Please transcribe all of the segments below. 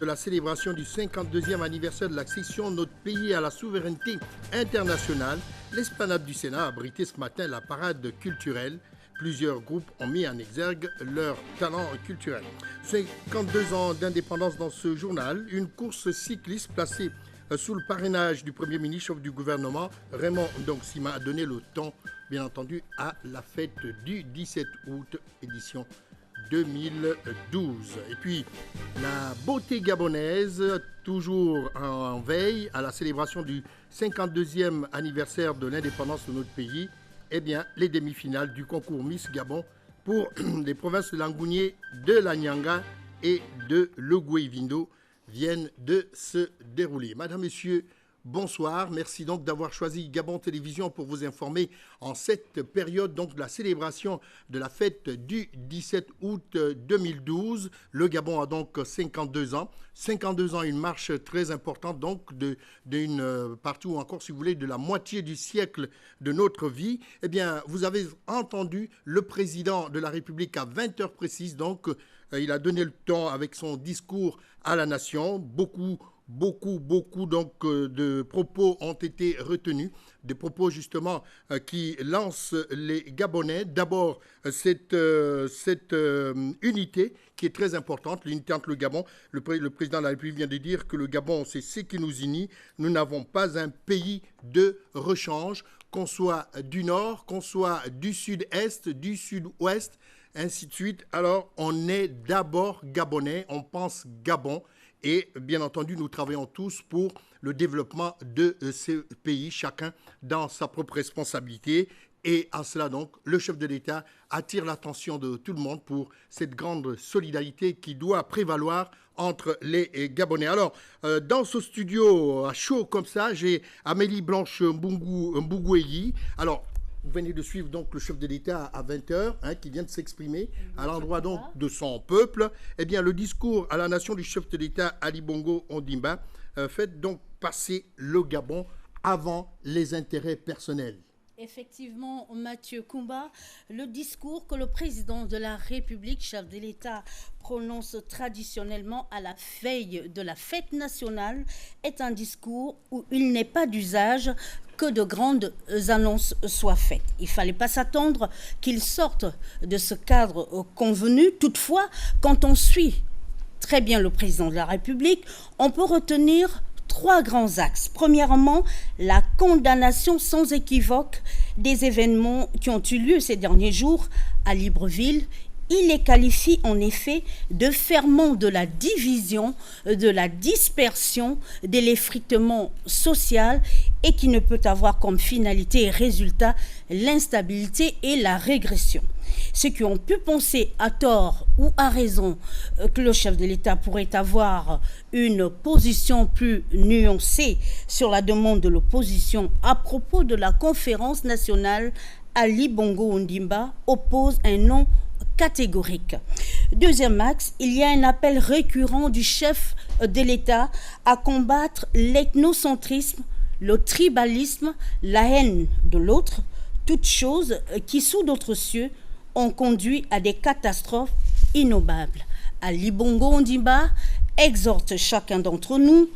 la célébration du 52e anniversaire de l'accession de notre pays à la souveraineté internationale, l'esplanade du Sénat a abrité ce matin la parade culturelle. Plusieurs groupes ont mis en exergue leur talent culturel. 52 ans d'indépendance dans ce journal, une course cycliste placée sous le parrainage du Premier ministre, chef du gouvernement, Raymond Sima, a donné le ton, bien entendu, à la fête du 17 août, édition 2012. Et puis, la beauté gabonaise, toujours en veille à la célébration du 52e anniversaire de l'indépendance de notre pays. Eh bien, les demi-finales du concours Miss Gabon pour les provinces de Langounié, de la Nyanga et de Logoué-Vindo viennent de se dérouler. Madame, Messieurs, bonsoir. Merci donc d'avoir choisi Gabon Télévision pour vous informer en cette période donc de la célébration de la fête du 17 août 2012. Le Gabon a donc 52 ans. 52 ans, une marche très importante donc d'une partout encore, si vous voulez, de la moitié du siècle de notre vie. Eh bien, vous avez entendu le président de la République à 20 heures précises. Donc, il a donné le temps avec son discours à la nation. Beaucoup donc de propos ont été retenus, des propos justement qui lancent les Gabonais. D'abord, cette unité qui est très importante, l'unité entre le Gabon. Le président de la République vient de dire que le Gabon, c'est ce qui nous unit. Nous n'avons pas un pays de rechange, qu'on soit du nord, qu'on soit du sud-est, du sud-ouest, ainsi de suite. Alors, on est d'abord Gabonais, on pense Gabon. Et bien entendu, nous travaillons tous pour le développement de ce pays, chacun dans sa propre responsabilité. Et à cela donc, le chef de l'État attire l'attention de tout le monde pour cette grande solidarité qui doit prévaloir entre les Gabonais. Alors, dans ce studio à chaud comme ça, j'ai Amélie Blanche Mbougueyi. Alors, vous venez de suivre donc le chef de l'État à 20h, qui vient de s'exprimer à l'endroit donc de son peuple. Eh bien, le discours à la nation du chef de l'État Ali Bongo Ondimba fait donc passer le Gabon avant les intérêts personnels. Effectivement, Mathieu Koumba, le discours que le président de la République, chef de l'État, prononce traditionnellement à la veille de la fête nationale est un discours où il n'est pas d'usage que de grandes annonces soient faites. Il ne fallait pas s'attendre qu'il sorte de ce cadre convenu. Toutefois, quand on suit très bien le président de la République, on peut retenir 3 grands axes. Premièrement, la condamnation sans équivoque des événements qui ont eu lieu ces derniers jours à Libreville. Il les qualifie en effet de ferment de la division, de la dispersion, de l'effritement social et qui ne peut avoir comme finalité et résultat l'instabilité et la régression. Ceux qui ont pu penser à tort ou à raison que le chef de l'État pourrait avoir une position plus nuancée sur la demande de l'opposition à propos de la conférence nationale, Ali Bongo Ondimba oppose un non catégorique. Deuxième axe, il y a un appel récurrent du chef de l'État à combattre l'ethnocentrisme, le tribalisme, la haine de l'autre, toutes choses qui, sous d'autres cieux, ont conduit à des catastrophes innommables. Ali Bongo Ondimba exhorte chacun d'entre nous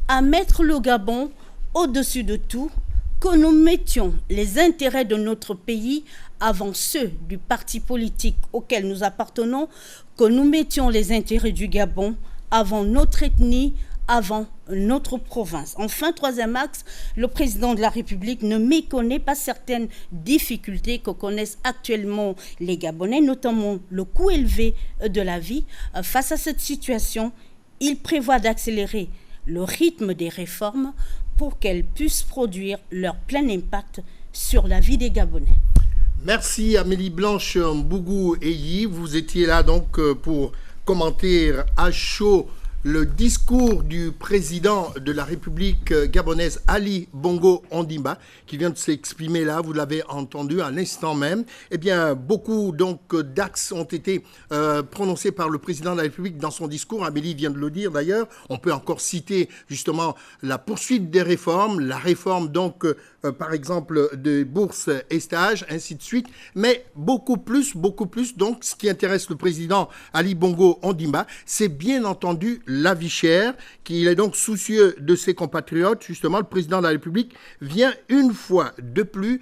à mettre le Gabon au-dessus de tout, que nous mettions les intérêts de notre pays avant ceux du parti politique auquel nous appartenons, que nous mettions les intérêts du Gabon avant notre ethnie, avant notre province. Enfin, troisième axe, le président de la République ne méconnaît pas certaines difficultés que connaissent actuellement les Gabonais, notamment le coût élevé de la vie. Face à cette situation, il prévoit d'accélérer le rythme des réformes pour qu'elles puissent produire leur plein impact sur la vie des Gabonais. Merci Amélie Blanche Mbougueyi. Vous étiez là donc pour commenter à chaud le discours du président de la République gabonaise, Ali Bongo Ondimba, qui vient de s'exprimer là, vous l'avez entendu à l'instant même. Eh bien, beaucoup donc d'axes ont été prononcés par le président de la République dans son discours. Amélie vient de le dire d'ailleurs. On peut encore citer justement la poursuite des réformes, la réforme donc par exemple de bourses et stages, ainsi de suite. Mais beaucoup plus, donc ce qui intéresse le président Ali Bongo Ondimba, c'est bien entendu la vie chère, qu'il est donc soucieux de ses compatriotes. Justement, le président de la République vient une fois de plus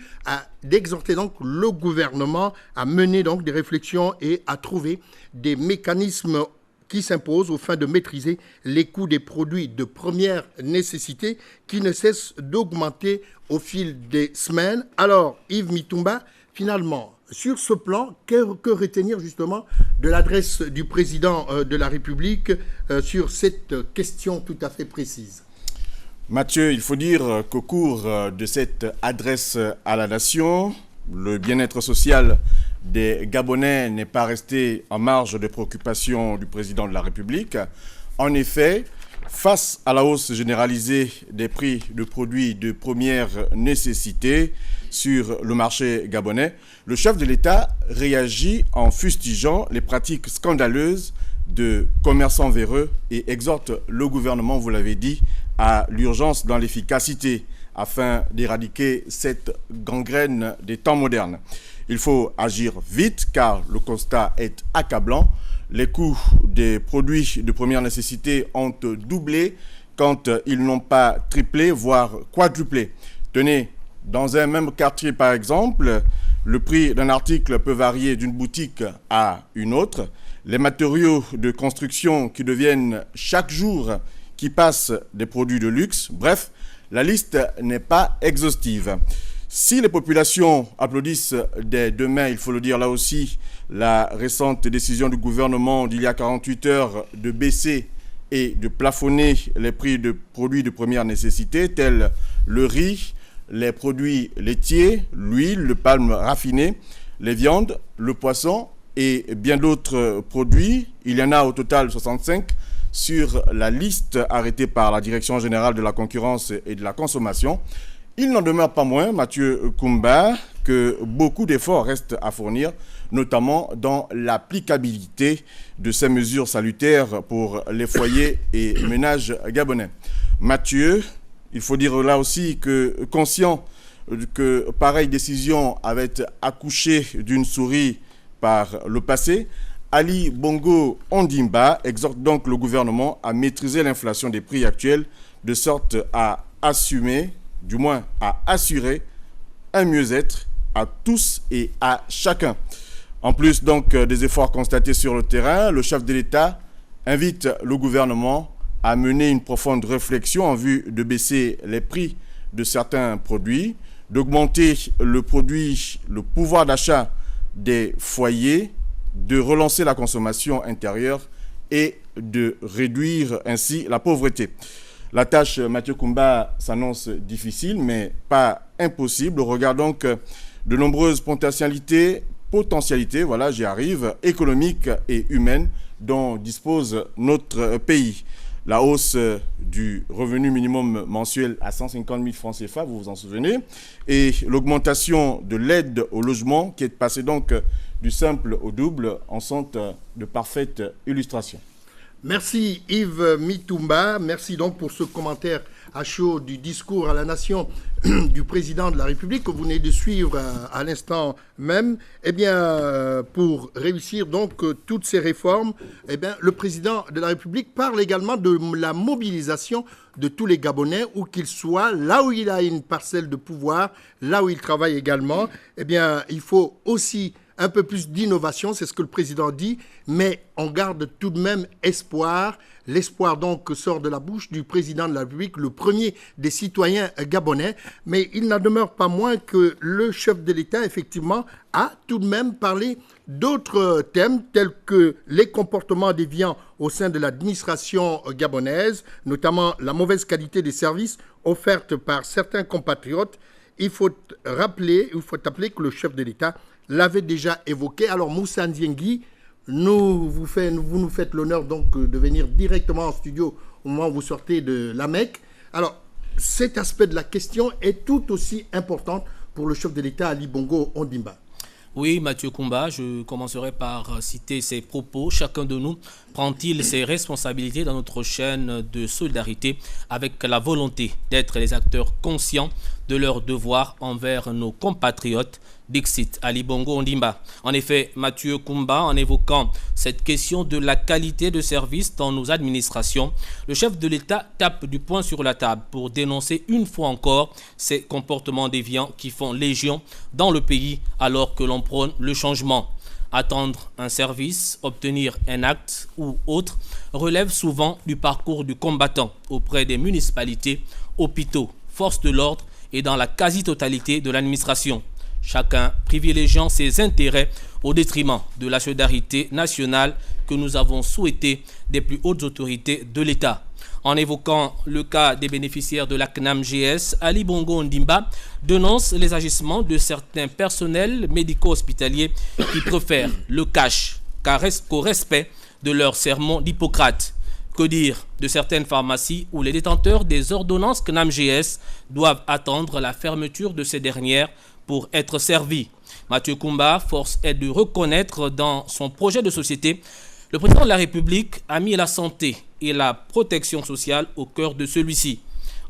d'exhorter donc le gouvernement à mener donc des réflexions et à trouver des mécanismes qui s'imposent au fin de maîtriser les coûts des produits de première nécessité qui ne cessent d'augmenter au fil des semaines. Alors, Yves Mitumba, finalement, sur ce plan, que retenir justement de l'adresse du président de la République sur cette question tout à fait précise? Mathieu, il faut dire qu'au cours de cette adresse à la nation, le bien-être social des Gabonais n'est pas resté en marge des préoccupations du président de la République. En effet, face à la hausse généralisée des prix de produits de première nécessité sur le marché gabonais, le chef de l'État réagit en fustigeant les pratiques scandaleuses de commerçants véreux et exhorte le gouvernement, vous l'avez dit, à l'urgence dans l'efficacité afin d'éradiquer cette gangrène des temps modernes. Il faut agir vite car le constat est accablant. Les coûts des produits de première nécessité ont doublé quand ils n'ont pas triplé, voire quadruplé. Tenez, dans un même quartier par exemple, le prix d'un article peut varier d'une boutique à une autre. Les matériaux de construction qui deviennent chaque jour qui passent des produits de luxe. Bref, la liste n'est pas exhaustive. Si les populations applaudissent dès demain, il faut le dire là aussi, la récente décision du gouvernement d'il y a 48 heures de baisser et de plafonner les prix de produits de première nécessité, tels le riz, les produits laitiers, l'huile, le palme raffiné, les viandes, le poisson et bien d'autres produits. Il y en a au total 65 sur la liste arrêtée par la Direction générale de la concurrence et de la consommation. Il n'en demeure pas moins, Mathieu Kumba, que beaucoup d'efforts restent à fournir, notamment dans l'applicabilité de ces mesures salutaires pour les foyers et ménages gabonais. Mathieu, il faut dire là aussi que, conscient que pareille décision avait accouché d'une souris par le passé, Ali Bongo Ondimba exhorte donc le gouvernement à maîtriser l'inflation des prix actuels de sorte à assumer, du moins à assurer un mieux-être à tous et à chacun. En plus donc des efforts constatés sur le terrain, le chef de l'État invite le gouvernement à mener une profonde réflexion en vue de baisser les prix de certains produits, d'augmenter le pouvoir d'achat des foyers, de relancer la consommation intérieure et de réduire ainsi la pauvreté. La tâche, Mathieu Kumba, s'annonce difficile, mais pas impossible. On regarde donc de nombreuses potentialités, voilà, j'y arrive, économiques et humaines dont dispose notre pays. La hausse du revenu minimum mensuel à 150 000 francs CFA, vous vous en souvenez, et l'augmentation de l'aide au logement qui est passée donc du simple au double en sont de parfaites illustrations. Merci Yves Mitumba, merci donc pour ce commentaire à chaud du discours à la nation du président de la République que vous venez de suivre à l'instant même. Eh bien, pour réussir donc toutes ces réformes, eh bien, le président de la République parle également de la mobilisation de tous les Gabonais, où qu'ils soient, là où il a une parcelle de pouvoir, là où il travaille également. Eh bien, il faut aussi un peu plus d'innovation, c'est ce que le président dit, mais on garde tout de même espoir. L'espoir donc sort de la bouche du président de la République, le premier des citoyens gabonais, mais il n'en demeure pas moins que le chef de l'État, effectivement, a tout de même parlé d'autres thèmes tels que les comportements déviants au sein de l'administration gabonaise, notamment la mauvaise qualité des services offerts par certains compatriotes. Il faut rappeler que le chef de l'État l'avait déjà évoqué. Alors Moussa Ndiengui, vous nous faites l'honneur donc de venir directement en studio au moment où vous sortez de la Mecque. Alors cet aspect de la question est tout aussi important pour le chef de l'État Ali Bongo Ondimba. Oui, Mathieu Kumba, je commencerai par citer ses propos. Chacun de nous prend-il ses responsabilités dans notre chaîne de solidarité avec la volonté d'être les acteurs conscients de leurs devoirs envers nos compatriotes, Dixit Ali Bongo Ondimba. En effet, Mathieu Koumba, en évoquant cette question de la qualité de service dans nos administrations, le chef de l'État tape du poing sur la table pour dénoncer une fois encore ces comportements déviants qui font légion dans le pays alors que l'on prône le changement. Attendre un service, obtenir un acte ou autre relève souvent du parcours du combattant auprès des municipalités, hôpitaux, forces de l'ordre et dans la quasi-totalité de l'administration. Chacun privilégiant ses intérêts au détriment de la solidarité nationale que nous avons souhaitée des plus hautes autorités de l'État. En évoquant le cas des bénéficiaires de la CNAM-GS, Ali Bongo Ondimba dénonce les agissements de certains personnels médico-hospitaliers qui préfèrent le cash qu'au respect de leur sermon d'Hippocrate. Que dire de certaines pharmacies où les détenteurs des ordonnances CNAM-GS doivent attendre la fermeture de ces dernières pour être servis? Mathieu Koumba, force est de reconnaître dans son projet de société, le président de la République a mis la santé et la protection sociale au cœur de celui-ci.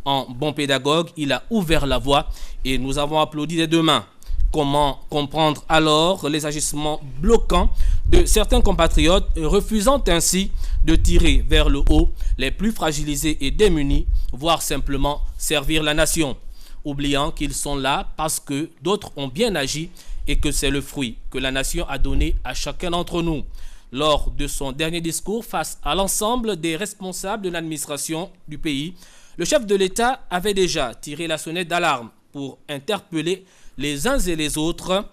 En bon pédagogue, il a ouvert la voie et nous avons applaudi des deux mains. Comment comprendre alors les agissements bloquants de certains compatriotes refusant ainsi de tirer vers le haut les plus fragilisés et démunis, voire simplement servir la nation, oubliant qu'ils sont là parce que d'autres ont bien agi et que c'est le fruit que la nation a donné à chacun d'entre nous. Lors de son dernier discours face à l'ensemble des responsables de l'administration du pays, le chef de l'État avait déjà tiré la sonnette d'alarme pour interpeller les uns et les autres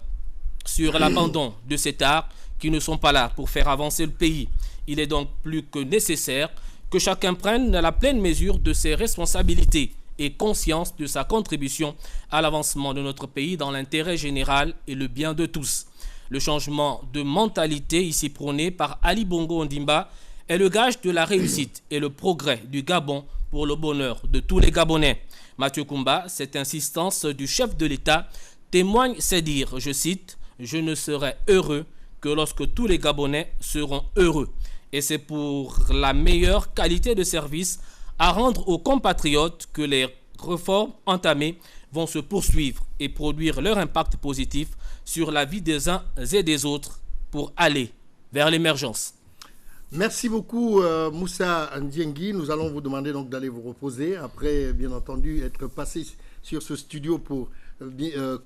sur l'abandon de cet art qui ne sont pas là pour faire avancer le pays. Il est donc plus que nécessaire que chacun prenne la pleine mesure de ses responsabilités et conscience de sa contribution à l'avancement de notre pays dans l'intérêt général et le bien de tous. Le changement de mentalité ici prôné par Ali Bongo Ondimba est le gage de la réussite et le progrès du Gabon pour le bonheur de tous les Gabonais. Mathieu Koumba, cette insistance du chef de l'État témoigne ses dires, je cite, « Je ne serai heureux que lorsque tous les Gabonais seront heureux ». Et c'est pour la meilleure qualité de service à rendre aux compatriotes que les réformes entamées vont se poursuivre et produire leur impact positif sur la vie des uns et des autres pour aller vers l'émergence. Merci beaucoup Moussa Ndiengui. Nous allons vous demander donc d'aller vous reposer après, bien entendu, être passé sur ce studio pour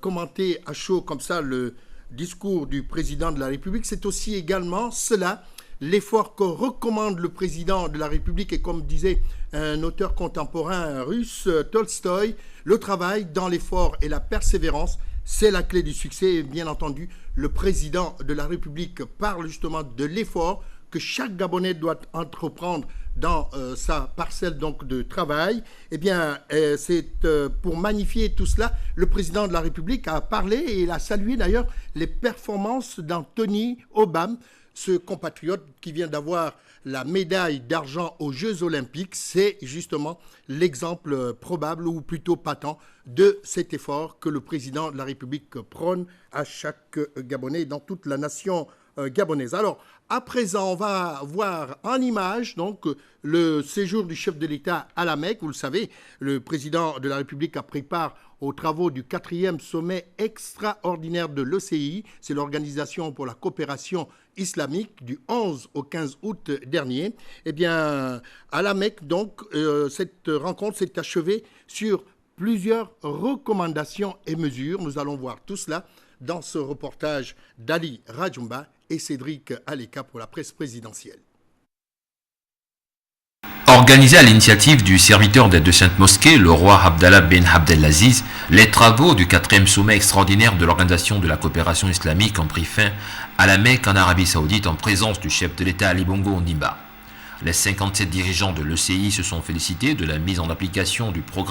commenter à chaud comme ça le discours du président de la République. C'est aussi également cela, l'effort que recommande le président de la République et comme disait un auteur contemporain russe, Tolstoï, le travail dans l'effort et la persévérance, c'est la clé du succès. Et bien entendu, le président de la République parle justement de l'effort que chaque Gabonais doit entreprendre dans sa parcelle donc de travail. Eh bien, c'est pour magnifier tout cela, le président de la République a parlé et il a salué d'ailleurs les performances d'Anthony Obam, ce compatriote qui vient d'avoir la médaille d'argent aux Jeux Olympiques. C'est justement l'exemple probable ou plutôt patent de cet effort que le président de la République prône à chaque Gabonais dans toute la nation gabonaise. Alors, à présent, on va voir en image donc le séjour du chef de l'État à la Mecque. Vous le savez, le président de la République a pris part aux travaux du 4e sommet extraordinaire de l'OCI. C'est l'Organisation pour la coopération islamique du 11 au 15 août dernier. Eh bien, à la Mecque, donc, cette rencontre s'est achevée sur plusieurs recommandations et mesures. Nous allons voir tout cela dans ce reportage d'Ali Rajumba et Cédric Aleka pour la presse présidentielle. Organisé à l'initiative du serviteur des deux saintes mosquées, le roi Abdallah bin Abdelaziz, les travaux du 4e sommet extraordinaire de l'Organisation de la coopération islamique ont pris fin à la Mecque en Arabie Saoudite en présence du chef de l'État Ali Bongo Ondimba. Les 57 dirigeants de l'ECI se sont félicités de la mise en application du programme